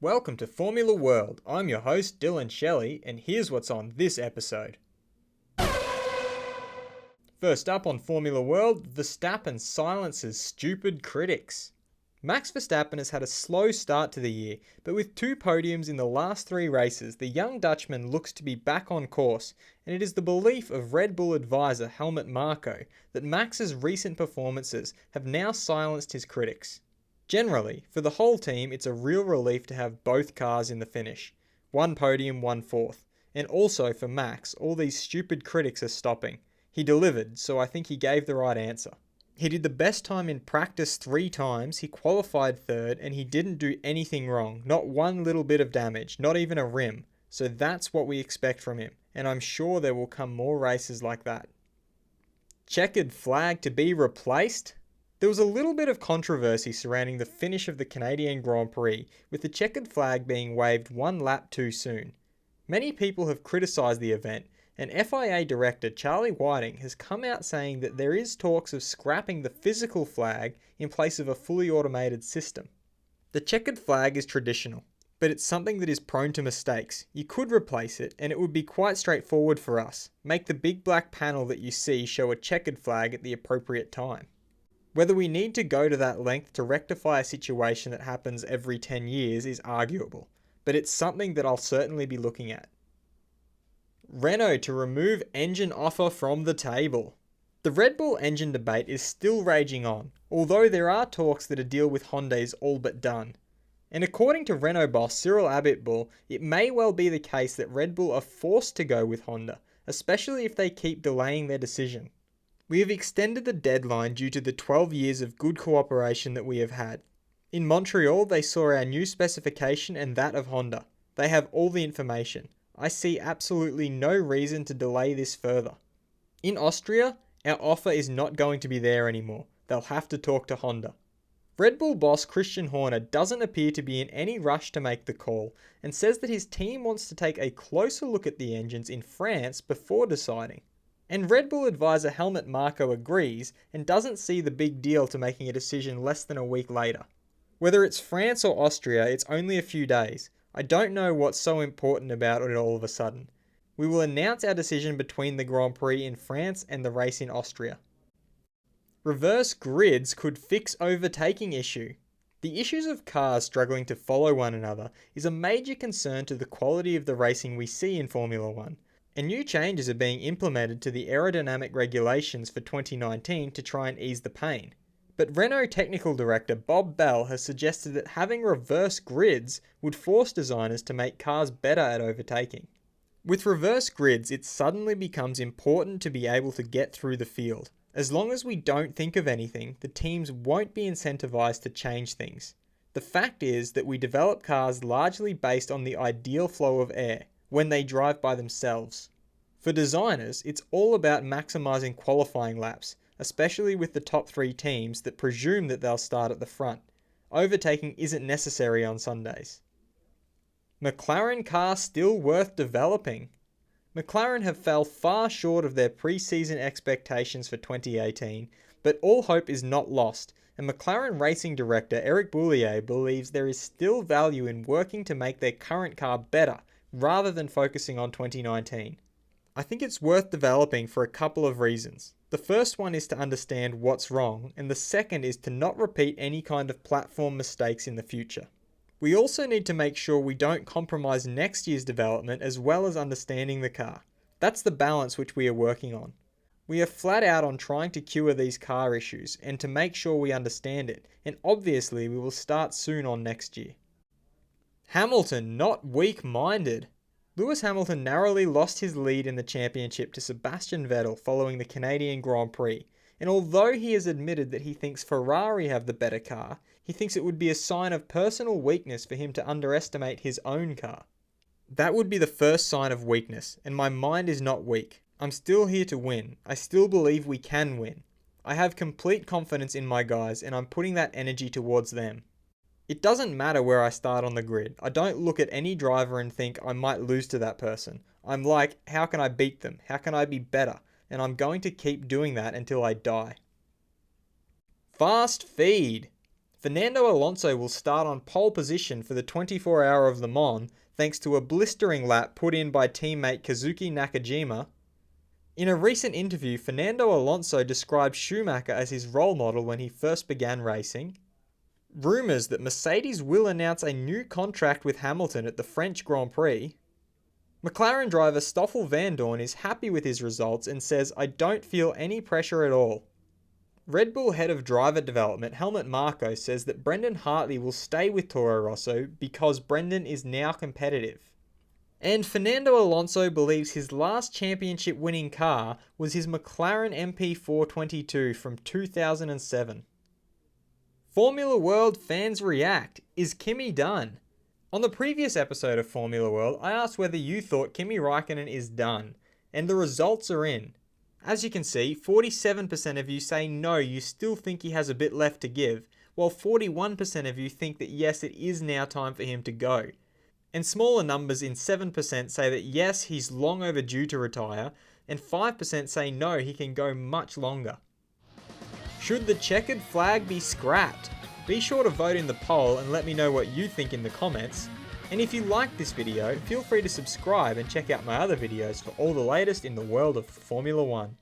Welcome to Formula World. I'm your host, Dylan Shelley, and here's what's on this episode. First up on Formula World, Verstappen silences stupid critics. Max Verstappen has had a slow start to the year, but with 2 podiums in the last 3 races, the young Dutchman looks to be back on course, and it is the belief of Red Bull advisor Helmut Marko that Max's recent performances have now silenced his critics. Generally, for the whole team, it's a real relief to have both cars in the finish. 1 podium, 1 fourth. And also for Max, all these stupid critics are stopping. He delivered, so I think he gave the right answer. He did the best time in practice 3 times, he qualified 3rd, and he didn't do anything wrong. Not one little bit of damage, not even a rim. So that's what we expect from him, and I'm sure there will come more races like that. Checkered flag to be replaced? There was a little bit of controversy surrounding the finish of the Canadian Grand Prix, with the checkered flag being waved 1 lap too soon. Many people have criticised the event, and FIA Director Charlie Whiting has come out saying that there is talks of scrapping the physical flag in place of a fully automated system. The checkered flag is traditional, but it's something that is prone to mistakes. You could replace it, and it would be quite straightforward for us. Make the big black panel that you see show a checkered flag at the appropriate time. Whether we need to go to that length to rectify a situation that happens every 10 years is arguable, but it's something that I'll certainly be looking at. Renault to remove engine offer from the table. The Red Bull engine debate is still raging on, although there are talks that a deal with Honda is all but done. And according to Renault boss Cyril Abiteboul, it may well be the case that Red Bull are forced to go with Honda, especially if they keep delaying their decision. We have extended the deadline due to the 12 years of good cooperation that we have had. In Montreal, they saw our new specification and that of Honda. They have all the information. I see absolutely no reason to delay this further. In Austria, our offer is not going to be there anymore. They'll have to talk to Honda. Red Bull boss Christian Horner doesn't appear to be in any rush to make the call and says that his team wants to take a closer look at the engines in France before deciding. And Red Bull advisor Helmut Marko agrees and doesn't see the big deal to making a decision less than a week later. Whether it's France or Austria, it's only a few days. I don't know what's so important about it all of a sudden. We will announce our decision between the Grand Prix in France and the race in Austria. Reverse grids could fix overtaking issue. The issues of cars struggling to follow one another is a major concern to the quality of the racing we see in Formula 1, and new changes are being implemented to the aerodynamic regulations for 2019 to try and ease the pain. But Renault technical director Bob Bell has suggested that having reverse grids would force designers to make cars better at overtaking. With reverse grids, it suddenly becomes important to be able to get through the field. As long as we don't think of anything, the teams won't be incentivized to change things. The fact is that we develop cars largely based on the ideal flow of air when they drive by themselves. For designers, it's all about maximizing qualifying laps, especially with the top 3 teams that presume that they'll start at the front. Overtaking isn't necessary on Sundays. McLaren car still worth developing. McLaren have fell far short of their pre-season expectations for 2018, but all hope is not lost, and McLaren racing director Eric Boullier believes there is still value in working to make their current car better, rather than focusing on 2019. I think it's worth developing for a couple of reasons. The first one is to understand what's wrong, and the second is to not repeat any kind of platform mistakes in the future. We also need to make sure we don't compromise next year's development as well as understanding the car. That's the balance which we are working on. We are flat out on trying to cure these car issues and to make sure we understand it, and obviously we will start soon on next year. Hamilton not weak-minded. Lewis Hamilton narrowly lost his lead in the championship to Sebastian Vettel following the Canadian Grand Prix, and although he has admitted that he thinks Ferrari have the better car, he thinks it would be a sign of personal weakness for him to underestimate his own car. That would be the first sign of weakness, and my mind is not weak. I'm still here to win. I still believe we can win. I have complete confidence in my guys, and I'm putting that energy towards them. It doesn't matter where I start on the grid. I don't look at any driver and think I might lose to that person. I'm like, how can I beat them? How can I be better? And I'm going to keep doing that until I die. Fast feed. Fernando Alonso will start on pole position for the 24 Hour of Le Mans thanks to a blistering lap put in by teammate Kazuki Nakajima. In a recent interview, Fernando Alonso described Schumacher as his role model when he first began racing. Rumours that Mercedes will announce a new contract with Hamilton at the French Grand Prix. McLaren driver Stoffel Vandoorne is happy with his results and says, "I don't feel any pressure at all." Red Bull head of driver development Helmut Marko says that Brendan Hartley will stay with Toro Rosso because Brendan is now competitive. And Fernando Alonso believes his last championship winning car was his McLaren MP422 from 2007. Formula World fans react. Is Kimi done? On the previous episode of Formula World, I asked whether you thought Kimi Räikkönen is done, and the results are in. As you can see, 47% of you say no, you still think he has a bit left to give, while 41% of you think that yes, it is now time for him to go. And smaller numbers in 7% say that yes, he's long overdue to retire, and 5% say no, he can go much longer. Should the checkered flag be scrapped? Be sure to vote in the poll and let me know what you think in the comments. And if you liked this video, feel free to subscribe and check out my other videos for all the latest in the world of Formula 1.